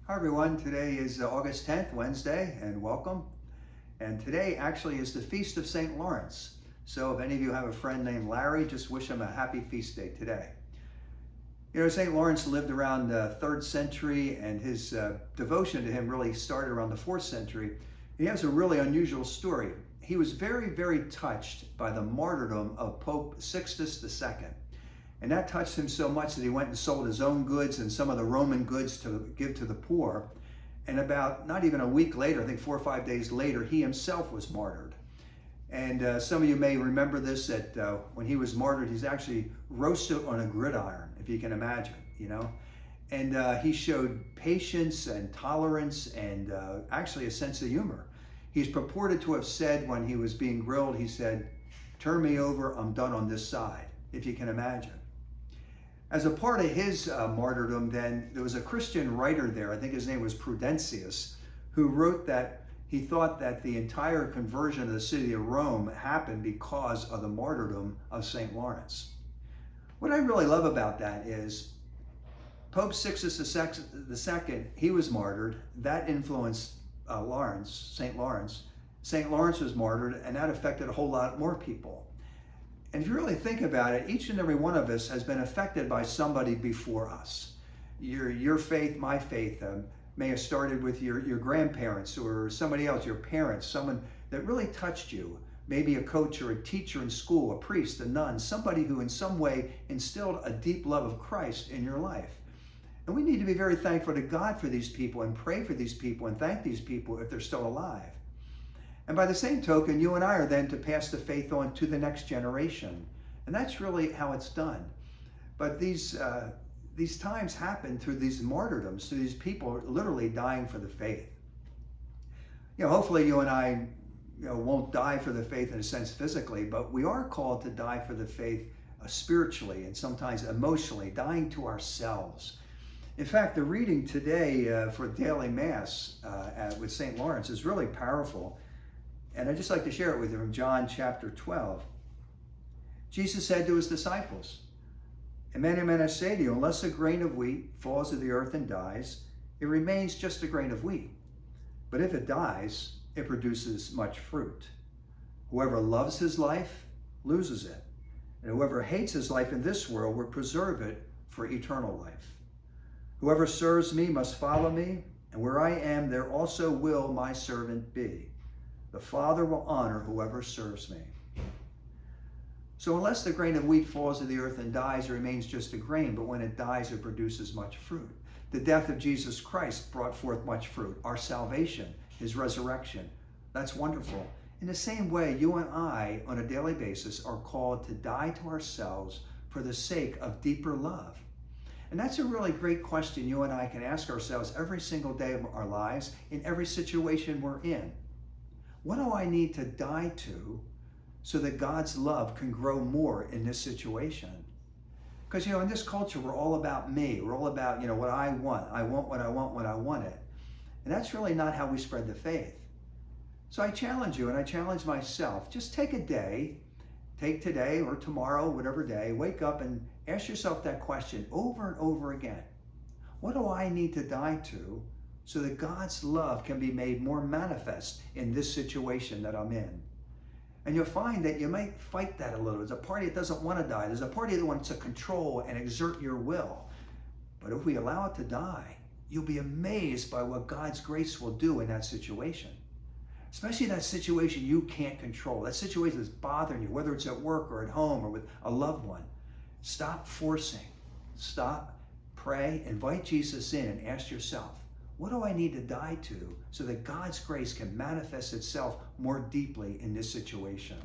Hi everyone, today is August 10th, Wednesday, and welcome. And today actually is the Feast of St. Lawrence. So if any of you have a friend named Larry, just wish him a happy feast day today. You know, St. Lawrence lived around the 3rd century, and his devotion to him really started around the 4th century. He has a really unusual story. He was very, very touched by the martyrdom of Pope Sixtus II. And that touched him so much that he went and sold his own goods and some of the Roman goods to give to the poor. And about not even a week later, I think 4 or 5 days later, he himself was martyred. And some of you may remember this, that when he was martyred, he's actually roasted on a gridiron, if you can imagine, you know. And he showed patience and tolerance and actually a sense of humor. He's purported to have said when he was being grilled, he said, "Turn me over, I'm done on this side," if you can imagine. As a part of his martyrdom, then, there was a Christian writer there, I think his name was Prudentius, who wrote that he thought that the entire conversion of the city of Rome happened because of the martyrdom of St. Lawrence. What I really love about that is Pope Sixtus II, he was martyred. That influenced Lawrence, St. Lawrence. St. Lawrence was martyred, and that affected a whole lot more people. And if you really think about it, each and every one of us has been affected by somebody before us. Your faith, my faith, may have started with your grandparents or somebody else, your parents, someone that really touched you. Maybe a coach or a teacher in school, a priest, a nun, somebody who in some way instilled a deep love of Christ in your life. And we need to be very thankful to God for these people and pray for these people and thank these people if they're still alive. And by the same token, you and I are then to pass the faith on to the next generation. And that's really how it's done. But these times happen through these martyrdoms, through these people literally dying for the faith. You know, hopefully you and I won't die for the faith in a sense physically, but we are called to die for the faith spiritually and sometimes emotionally, dying to ourselves. In fact, the reading today for daily Mass with St. Lawrence is really powerful. And I'd just like to share it with you from John chapter 12. Jesus said to his disciples, "Amen, amen, I say to you, unless a grain of wheat falls to the earth and dies, it remains just a grain of wheat. But if it dies, it produces much fruit. Whoever loves his life loses it. And whoever hates his life in this world will preserve it for eternal life. Whoever serves me must follow me, and where I am, there also will my servant be. The Father will honor whoever serves me." So unless the grain of wheat falls to the earth and dies, it remains just a grain, but when it dies, it produces much fruit. The death of Jesus Christ brought forth much fruit. Our salvation, his resurrection, that's wonderful. In the same way, you and I, on a daily basis, are called to die to ourselves for the sake of deeper love. And that's a really great question you and I can ask ourselves every single day of our lives, in every situation we're in. What do I need to die to so that God's love can grow more in this situation? Because, in this culture, we're all about me. We're all about, what I want. I want what I want when I want it. And that's really not how we spread the faith. So I challenge you, and I challenge myself, just take a day, take today or tomorrow, whatever day, wake up and ask yourself that question over and over again. What do I need to die to so that God's love can be made more manifest in this situation that I'm in? And you'll find that you might fight that a little. There's a party that doesn't want to die. There's a party that wants to control and exert your will. But if we allow it to die, you'll be amazed by what God's grace will do in that situation. Especially that situation you can't control, that situation that's bothering you, whether it's at work or at home or with a loved one. Stop forcing. Stop, pray, invite Jesus in and ask yourself, what do I need to die to so that God's grace can manifest itself more deeply in this situation?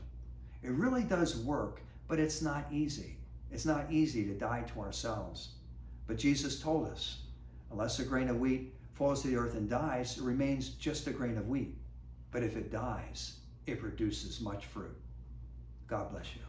It really does work, but it's not easy. It's not easy to die to ourselves. But Jesus told us, unless a grain of wheat falls to the earth and dies, it remains just a grain of wheat. But if it dies, it produces much fruit. God bless you.